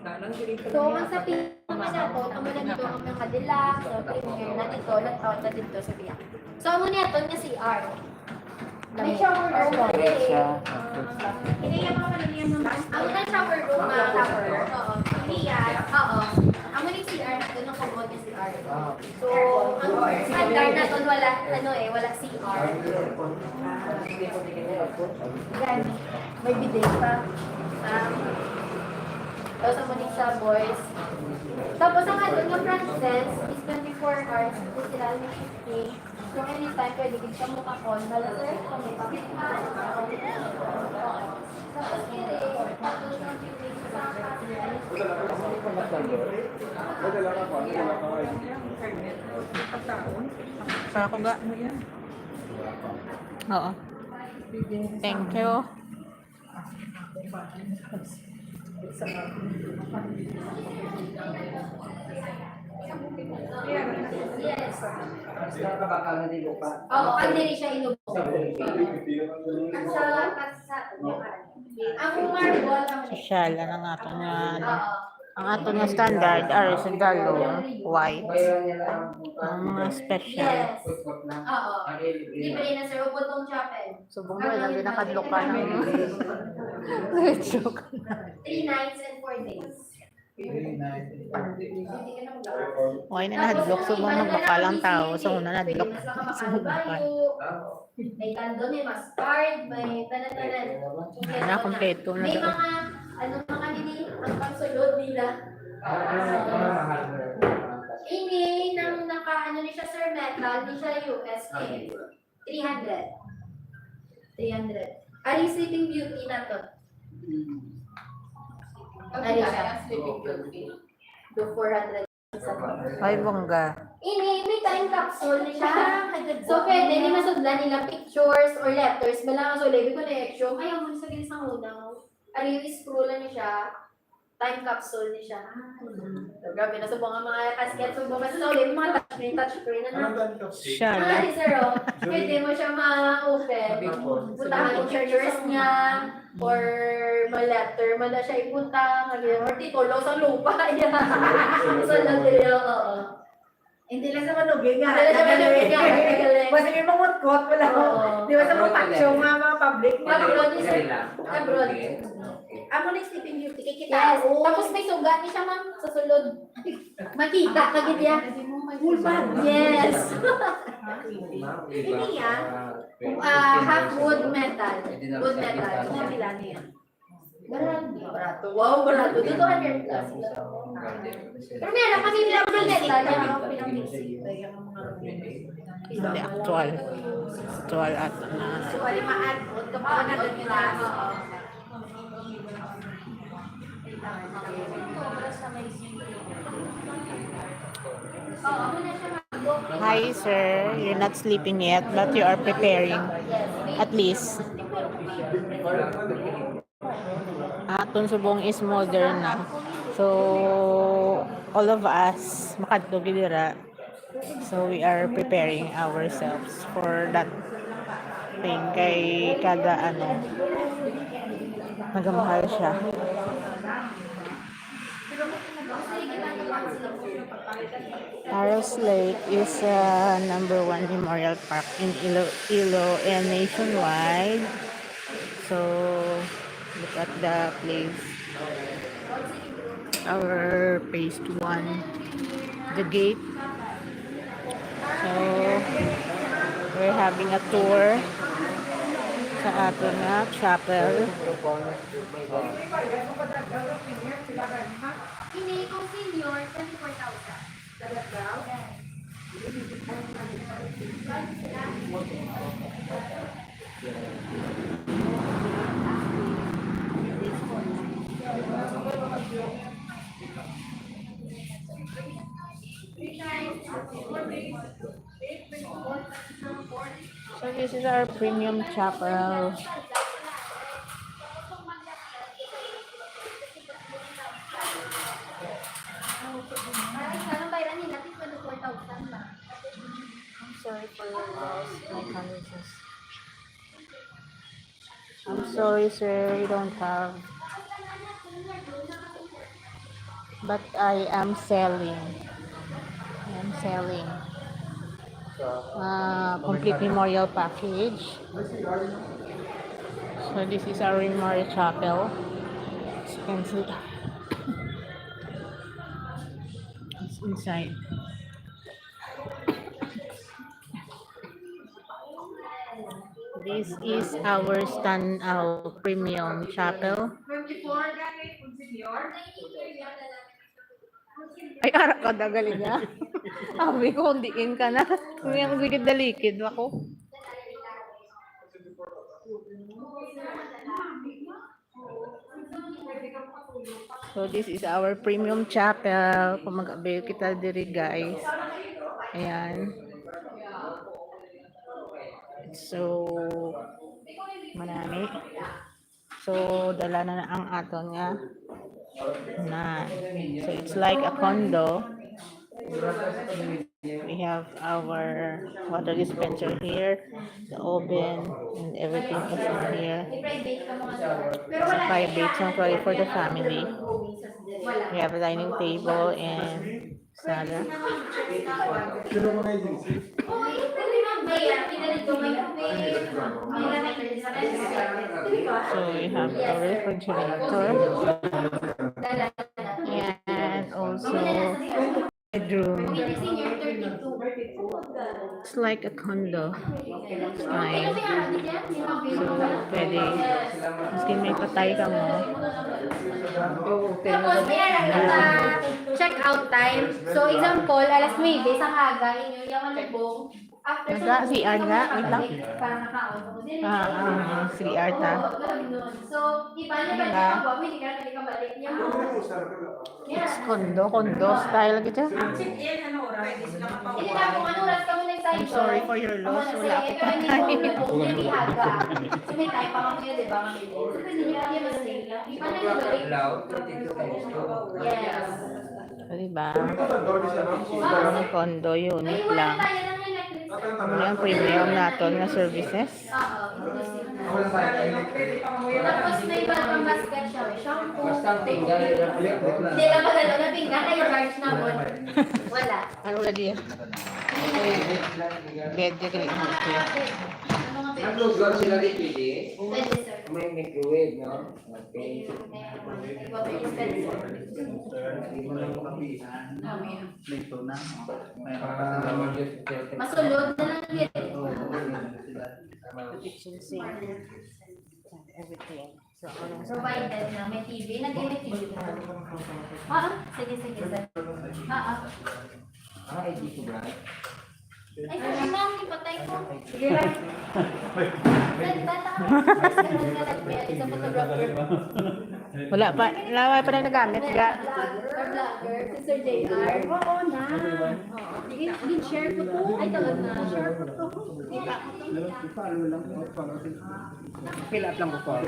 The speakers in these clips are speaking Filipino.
So, ang sa pinaka na to, amo na dito ang mga deluxe, so premier na dito, nagtawag na dito sa biyak. So, amo niya to nga CR. May shower room eh. Hindi yan mga kanina yung mga. Ang unang shower room na shower. Oo. Hindi yan. Oo. Amo ni CR na doon ang commode ni CR. So, ang standard na doon wala, wala CR. Yan. May bidet pa. Tapos ang munik sa boys. Tapos ang doon ng front desk is 24 hours. Kung sila may shifting. So anytime pwede din siya mukha-call. Bala sir, kung may pakitaan. Tapos kiri, tapos ng shifting sa Sa ako ga? Oo. Thank you. Yes. Oo, kag diri siya inubo. Ang marble ang Social ang atong ang atong nga standard are sa galon white. Ang mga special. Yes. Oo. Libre na sir, upotong chapel. Subong mo lang din nakadlok ka ng joke. 3 nights and 4 days. Why na nadlok subong magbakalang tao so una nadlok. May kandon, may mustard, may tanan-tanan. Na kompleto na May daw. mga, mga nini, ang pagsulod nila. Ini, nang ni siya sir metal, ni siya USK. 300. 300. Ari Sleeping Beauty na to. Ari siya. Do 400. Ay bongga. Ini, may time capsule ni siya. So, pwede, ni masudlan nila pictures or letters. Bala nga so, lebi connection. Kaya mo sa ginisang unaw. Ari yung scroll na siya. Time capsule ni siya. So, grabe na subong ang mga kasket. Subong kasi sa ulit, mga touchscreen na na. Siya Ah, lang. sir, pwede mo siya ma-open. Puntahan yung chargers niya. Or ma-letter mo na siya ipunta. Or titulo sa lupa. Yan. So, latiryo, oo. Hindi lang sa manugin nga. Hindi lang sa manugin nga. Basta may mangutkot, wala ko. Di ba sa mga paksyo, mga public. Abroad ni sir. Abroad. Amo na sleeping beauty, kikita Yes. ako. Tapos may sugat ni siya ma'am sa sulod. Makita kagid ya. Full bag. Yes. Hindi yan. Half wood metal. Wood metal. Mga pila niya. Barato. Wow, barato. 200 plus. Pero meron kasi nilang wood metal. Hindi actual. Actual at So, alimaan. Kapag na doon nila. Hi sir, you're not sleeping yet but you are preparing at least. Aton subong is modern na. So all of us makadto dira. So we are preparing ourselves for that thing kay kada nagamahal siya. Taros Lake is #1 memorial park in Ilo and nationwide. So look at the place. Our phase 1, the gate. So we're having a tour sa ato nga chapel. Ini kung senior, 24,000. So this is our premium chapel. Anong bayaran nila? 24,000 ba? I'm sorry for your loss. My condolences. I'm sorry, sir. We don't have. but I am selling. Complete memorial package. So this is our memorial chapel. As you can see, it's inside. This is our standout premium chapel. Ay, arak ka dagali niya. Sabi ko, hundiin ka na. Kung yung likid na likid ako. So, this is our premium chapel. Kung mag-avail kita diri, guys. Ayan. So, marami. So, dala na ang aton nga na. So, it's like a condo. We have our water dispenser here, the oven, and everything is in here. It's a private sanctuary for the family. We have a dining table and sala. So we have a refrigerator and also bedroom. It's like a condo style. So pwede, maski may patay ka mo. Tapos, check out time. So, example, alas 9 sa haga, inyo yung malibong. After Naga, CR nga, wait lang. para nakaon. CR ta. So, iba niya ba niya ba? Hindi ka balik niya. It's condo style gitu. Hindi na kung ano oras kami nagsayo. I'm sorry for your loss. Wala ako Pero hindi patay. mo hindi haga. So, may tayo pa kami yun, di ba? So, pwede niya yung mistake lang. Iba na yung balik. Yes. So, diba? Ang condo unit lang. Ano yung premium natin na services? Tapos may iba pang basket siya. May shampoo. Hindi lang magalo na pinggan ay charge na mo. Wala. Ano ulit yan? Bed yung kilig mo. Nag-lugar sila rin pwede. Pwede, sir. May microwave, no? Okay. Water dispenser. Hindi mo lang makapihan. Dito na. Masulod na lang yun. Kitchen sink. Everything. So, Provided na may TV. Nag-may TV. Sige, sir. Ay, dito ba? Ay, sorry ma'am, ipatay ko. Sige lang. Isa photographer. wala pa na nagamit. Ga. Vlogger, si Sir JR. Oo na. Gin-share ko to. Ay, tawag na. Share ko to. Kita ko to. Fill up lang ko po.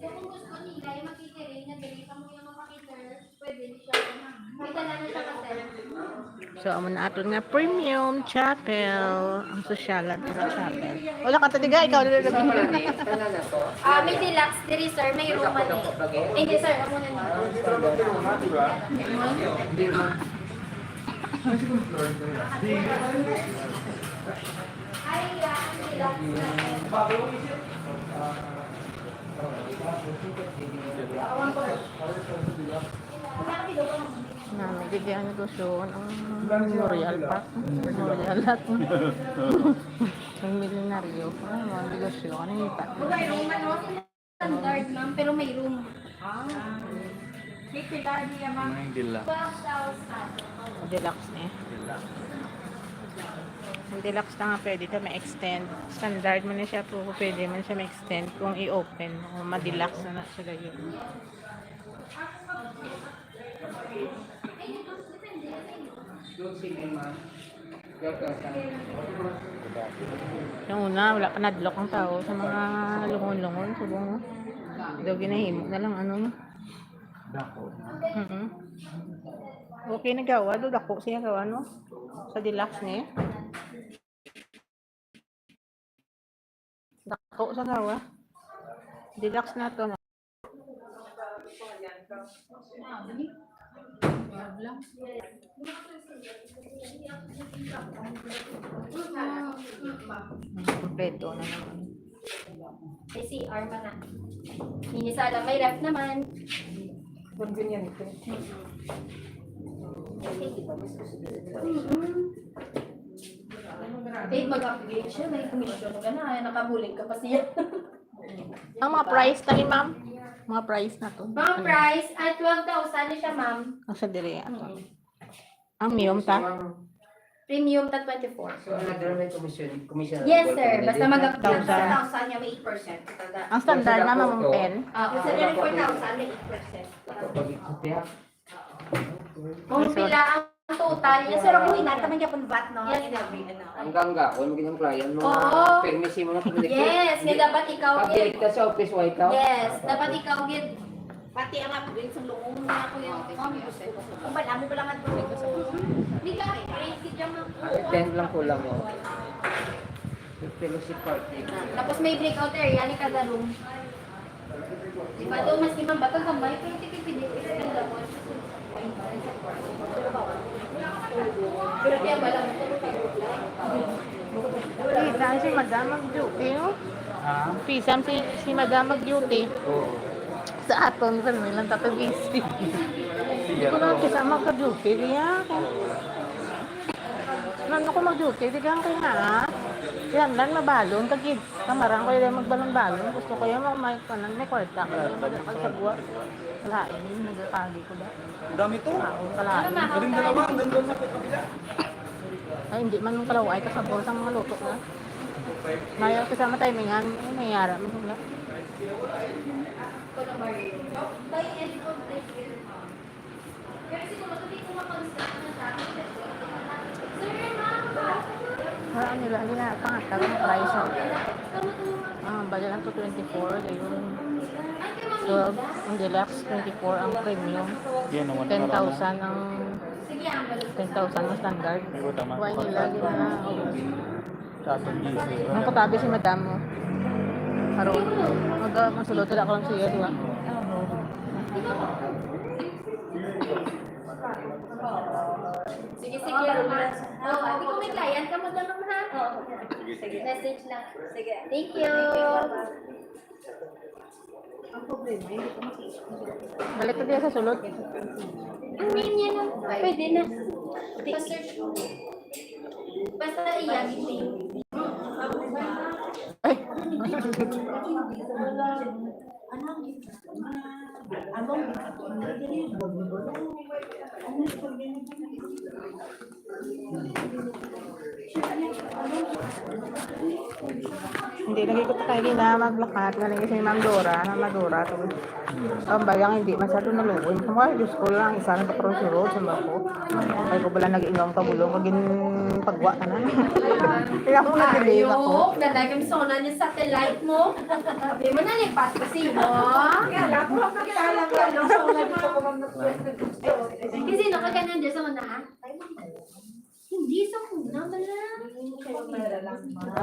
Kung gusto nila, yung makitirin, nag-delete mo yung makiter, pwede siya. Kita na siya kasi. So, amo na aton nga premium chapel. Ang sosyalan sa chapel. Wala ka tadiga, ikaw na lang. May deluxe diri sir, may room man eh. Hindi sir, ako na Ay, deluxe. Bigyan negosyo ang Memorial Park. Memorial at ang milenaryo. Ang negosyo. Ano yung ipat? May room ano, standard ma'am, pero may room. May pilar niya ma'am. 12,000. Deluxe niya. Ang deluxe na nga pwede ito ma-extend. Standard man na siya po. Pwede man siya ma-extend kung i-open. O ma-deluxe na siya yun. Yung una, wala pa nadlock ang tao sa mga lungon-lungon. Subong mo. Daw ginahimok na lang ano. Okay na gawa. Doon ako siya gawa no? Sa deluxe niya. Dako sa gawa. Deluxe na to. Kompleto na naman. May CR pa na. Mini sala, may ref naman. Convenient. Kahit mag-upgrade siya, may commission ka na. Nakabulig ka pa siya. Ang mga price na rin, ma'am. Mga price na to. Mga price, at 12,000 siya, ma'am. Ang sa dire ato. Ang miyom ta. Premium ta 24. So, another may commission. Yes, sir. Basta mag-upgrade ka. 1,000 niya may 8%. Ang standard na ma'am pen. Basta Sa rin 4,000 may 8%. Kapag ikutya. kung pila ang total niya, Pero sir, kung inataman niya kung VAT, no? Yes. Hanggang kung magiging client mo, Oo. permisi mo na communicate. yes, kaya dapat ikaw Pag direkta sa office, why ka? yes, dapat ikaw gid. Pati ang upgrade sa loob na ako yung kung bala mo lang ang tubig ko sa Hindi ka upgrade, gid yung Attend lang kulang mo. Fellowship party. Tapos may breakout area ni kada room. Diba doon mas imang batang kamay, pero tipipili ka ng labon. Pero kaya wala mo Pisam si Madam mag-duty, no? Pisam si Madam mag-duty. Oo. Sa aton, sa nilang tatagisi. Hindi ko lang kasama ka-duty. Diya ako. Nando ko mag-duty, di kang kaya nga. Yan lang, mabalon. Kagid, kamarang ko yung magbalon-balon. Gusto ko yung may kwarta. Madakal sa buwan. Kalain, nagkakagi ko ba? Ang dami to. Kalain. Galing dalawa, ang ganda sa kapila. Ay, hindi man nung kalaway kasabos ang maluto na. Mayroon kasama timingan, may yara mo sila. By end of this year. Pero siguro hindi ko ma-construct na sa akin. Sir, ma'am, Maraan nila, hindi na pangatag ang price. kamu Bala lang to 24, ayun. ay kay 12, ang deluxe, 24 ang premium. Yan, naman 10,000 ang sige, ang balik. 10,000 ang standard. May ko tama. Huwag nila, gina. Sa ating GC. Ang katabi si madam mo. Karoon. Magsulot sila ko lang siya, di ba? Sige, sige. Oh, hindi ko may client ka mo lang ha. Sige. Message lang. Sige. Thank you. Balik ko diya sa sulot. Ang name niya na. Pwede na. Pa-search mo. Basta iyan. Ay! Hindi lagi ko pa kayo na maglakat. Galing kasi ni Ma'am Dora, Mama Dora. Ang bayang hindi masyado naluoy. Mga Diyos ko lang, isa na sa Cross Road sa Bako. Ay ko pala nag-ingong kabulong, maging pagwa ka na. Kaya ako nag-delay ako. Ayok, nalagam sona niya satellite mo. Sabi mo na lipat kasi mo. Kaya ako ang kakilala ko. Ano, so nandito ko mag Kasi nakaganan dyan sa una. Hindi sa una, wala.